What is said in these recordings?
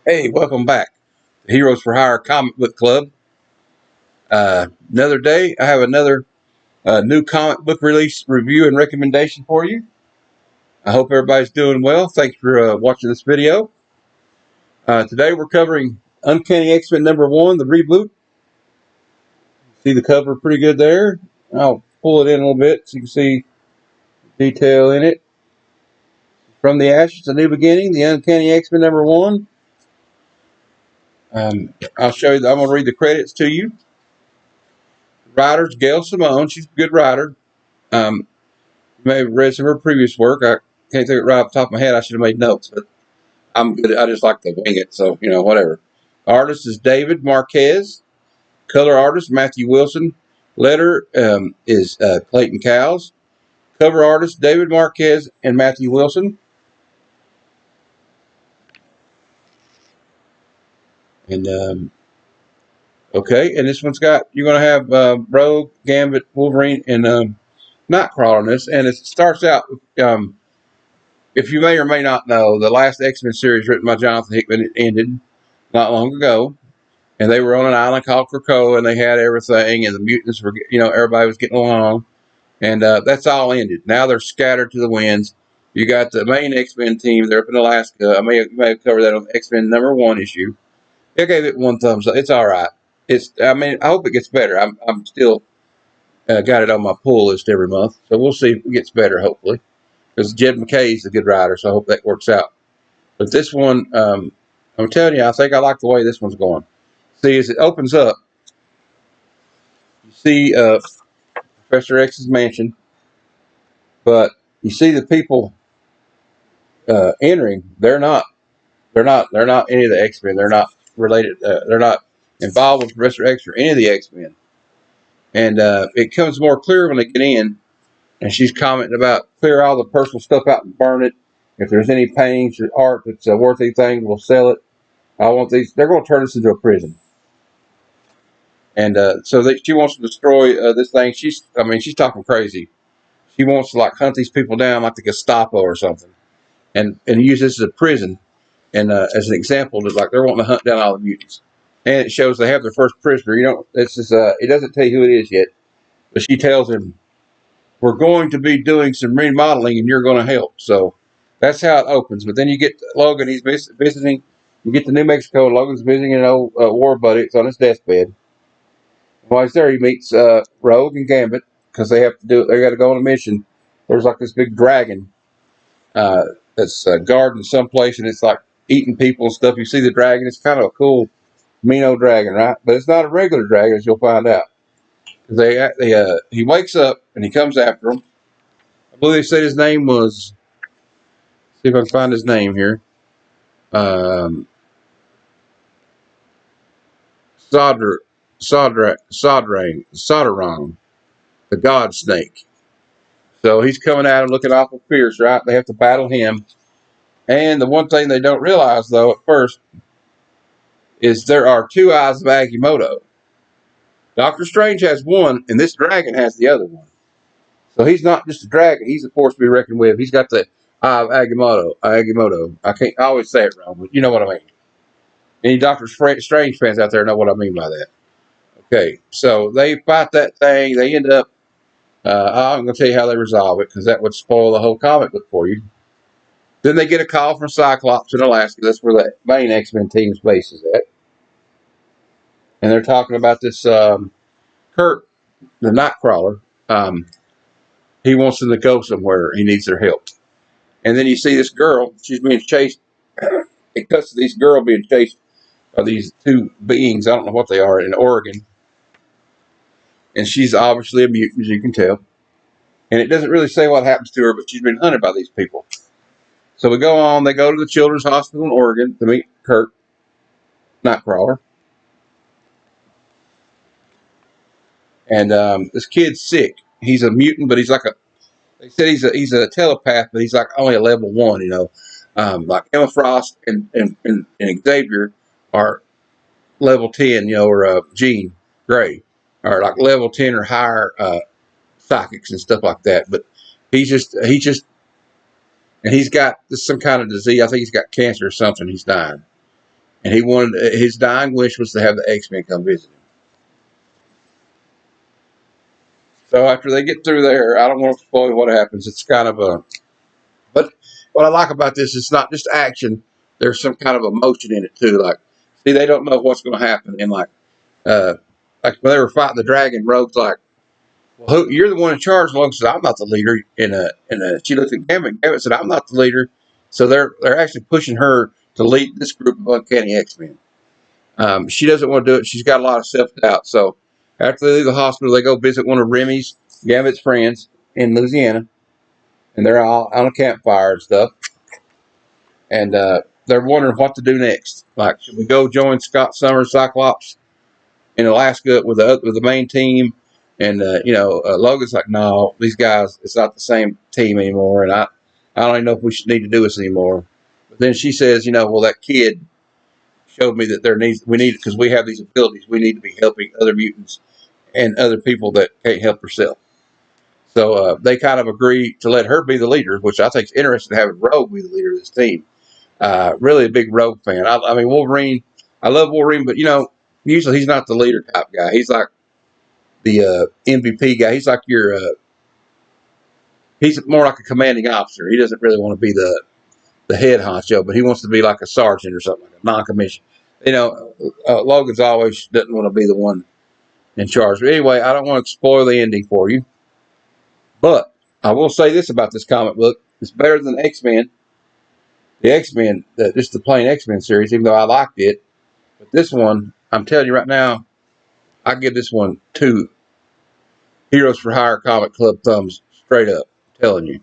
Hey, welcome back to Heroes for Hire Comic Book Club. Another day, I have another new comic book release review and recommendation for you. I hope everybody's doing well. Thanks for watching this video. Today we're covering Uncanny X-Men #1, the reboot. See the cover pretty good there. I'll pull it in a little bit so you can see detail in it. From the Ashes, a New Beginning, the Uncanny X-Men #1. I'll show you. I'm going to read the credits to you. Writer's Gail Simone. She's a good writer. Um, you may have read some of her previous work. I can't think of it right off the top of my head. I should have made notes, but I'm good. I just like to wing it, so whatever. Artist is David Marquez. Color artist Matthew Wilson. Letter is Clayton Cowles. Cover artist David Marquez and Matthew Wilson. And okay, and this one's got you're going to have Rogue, Gambit, Wolverine, and Nightcrawler in this, and it starts out. If you may or may not know, the last X-Men series written by Jonathan Hickman ended not long ago, and they were on an island called Krakoa, and they had everything, and the mutants were, everybody was getting along, and that's all ended. Now they're scattered to the winds. You got the main X-Men team. They're up in Alaska. I may have covered that on X-Men #1 issue. I gave it one thumbs up. It's all right. I hope it gets better. I'm still got it on my pull list every month, so we'll see if it gets better, hopefully. Because Jed McKay's a good writer, so I hope that works out. But this one, I'm telling you, I think I like the way this one's going. See, as it opens up, you see Professor X's mansion, but you see the people entering. They're not any of the X-Men. They're not related. They're not involved with Professor X or any of the X-Men. And it comes more clear when they get in. And she's commenting about clear all the personal stuff out and burn it. If there's any paintings or art that's worth anything, we'll sell it. I want these. They're going to turn this into a prison. And she wants to destroy this thing. She's talking crazy. She wants to hunt these people down like the Gestapo or something, and use this as a prison, and as an example that they're wanting to hunt down all the mutants. And it shows they have their first prisoner. This is it doesn't tell you who it is yet, but she tells him, "We're going to be doing some remodeling, and you're going to help." So that's how it opens. But then you get Logan. He's visiting. You get to New Mexico. Logan's visiting an old war buddy. It's on his deathbed. While he's there, he meets Rogue and Gambit because they have to do it. They got to go on a mission. There's this big dragon that's guarding someplace, and it's eating people and stuff. You see the dragon. It's kind of a cool Mino dragon, right? But it's not a regular dragon, as you'll find out. He wakes up and he comes after them. I believe they said his name was. See if I can find his name here. Um, Sodarang, the God Snake. So he's coming at him looking awful fierce, right? They have to battle him. And the one thing they don't realize, though, at first, is there are two eyes of Agamotto. Doctor Strange has one, and this dragon has the other one. So he's not just a dragon; he's a force to be reckoned with. He's got the eye of Agamotto. Agamotto. I always say it wrong, but you know what I mean. Any Doctor Strange fans out there know what I mean by that. Okay, so they fight that thing. They end up. I'm going to tell you how they resolve it because that would spoil the whole comic book for you. Then they get a call from Cyclops in Alaska. That's where the main X-Men team's base is at. And they're talking about this Kurt, the Nightcrawler. He wants them to go somewhere. He needs their help. And then you see this girl. She's being chased. It cuts to this girl being chased by these two beings. I don't know what they are in Oregon. And she's obviously a mutant, as you can tell. And it doesn't really say what happens to her, but she's been hunted by these people. So we go on. They go to the Children's Hospital in Oregon to meet Kurt, Nightcrawler. And this kid's sick. He's a mutant, but they said he's a telepath, but he's only a level 1, like Emma Frost and Xavier are level 10, or Jean Grey are level 10 or higher psychics and stuff like that. But he's just, and he's got some kind of disease. I think he's got cancer or something. He's dying. and he wanted his dying wish was to have the X-Men come visit him. So after they get through there, I don't want to spoil what happens. It's kind of a, but what I like about this, it's not just action. There's some kind of emotion in it too. Like, see, they don't know what's going to happen, and uh, like when they were fighting the dragon, Rogue's like, "Well, you're the one in charge." Logan said, "I'm not the leader." And she looked at Gambit. Gambit said, "I'm not the leader." So they're actually pushing her to lead this group of Uncanny X-Men. She doesn't want to do it. She's got a lot of self-doubt. So after they leave the hospital, they go visit one of Remy's, Gambit's friends in Louisiana, and they're all on a campfire and stuff. And they're wondering what to do next. Like, should we go join Scott Summers, Cyclops, in Alaska with the main team? And Logan's like, no, these guys, it's not the same team anymore, and I don't even know if we should need to do this anymore. But then she says, well, that kid showed me that we need, because we have these abilities, we need to be helping other mutants and other people that can't help herself. So they kind of agree to let her be the leader, which I think is interesting, having Rogue be the leader of this team. Really a big Rogue fan. I mean, Wolverine, I love Wolverine, but usually he's not the leader type guy. He's like the MVP guy. He's like he's more like a commanding officer. He doesn't really want to be the head honcho, but he wants to be like a sergeant or something, like a non-commissioned. Logan's always doesn't want to be the one in charge. But anyway, I don't want to spoil the ending for you, but I will say this about this comic book: it's better than X-Men. The X-Men, just the plain X-Men series, even though I liked it. But this one, I'm telling you right now, I give this one 2 Heroes for Hire comic club thumbs straight up. I'm telling you,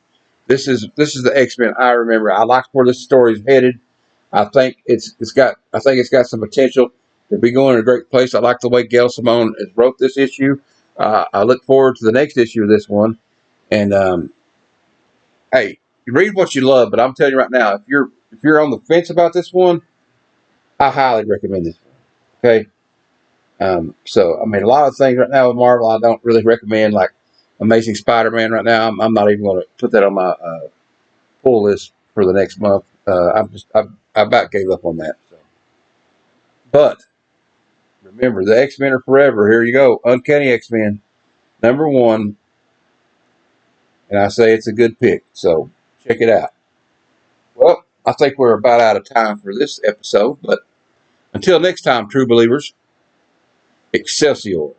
this is the X-Men I remember. I like where this story's headed. I think it's got some potential to be going in a great place. I like the way Gail Simone has wrote this issue. I look forward to the next issue of this one. And hey, you read what you love, but I'm telling you right now, if you're on the fence about this one, I highly recommend this one. Okay. So I mean, a lot of things right now with Marvel, I don't really recommend, like Amazing Spider-Man right now. I'm not even going to put that on my pull list for the next month. I about gave up on that. So. But remember, the X-Men are forever. Here you go, Uncanny X-Men #1, and I say it's a good pick. So check it out. Well, I think we're about out of time for this episode, but until next time, true believers, Excelsior.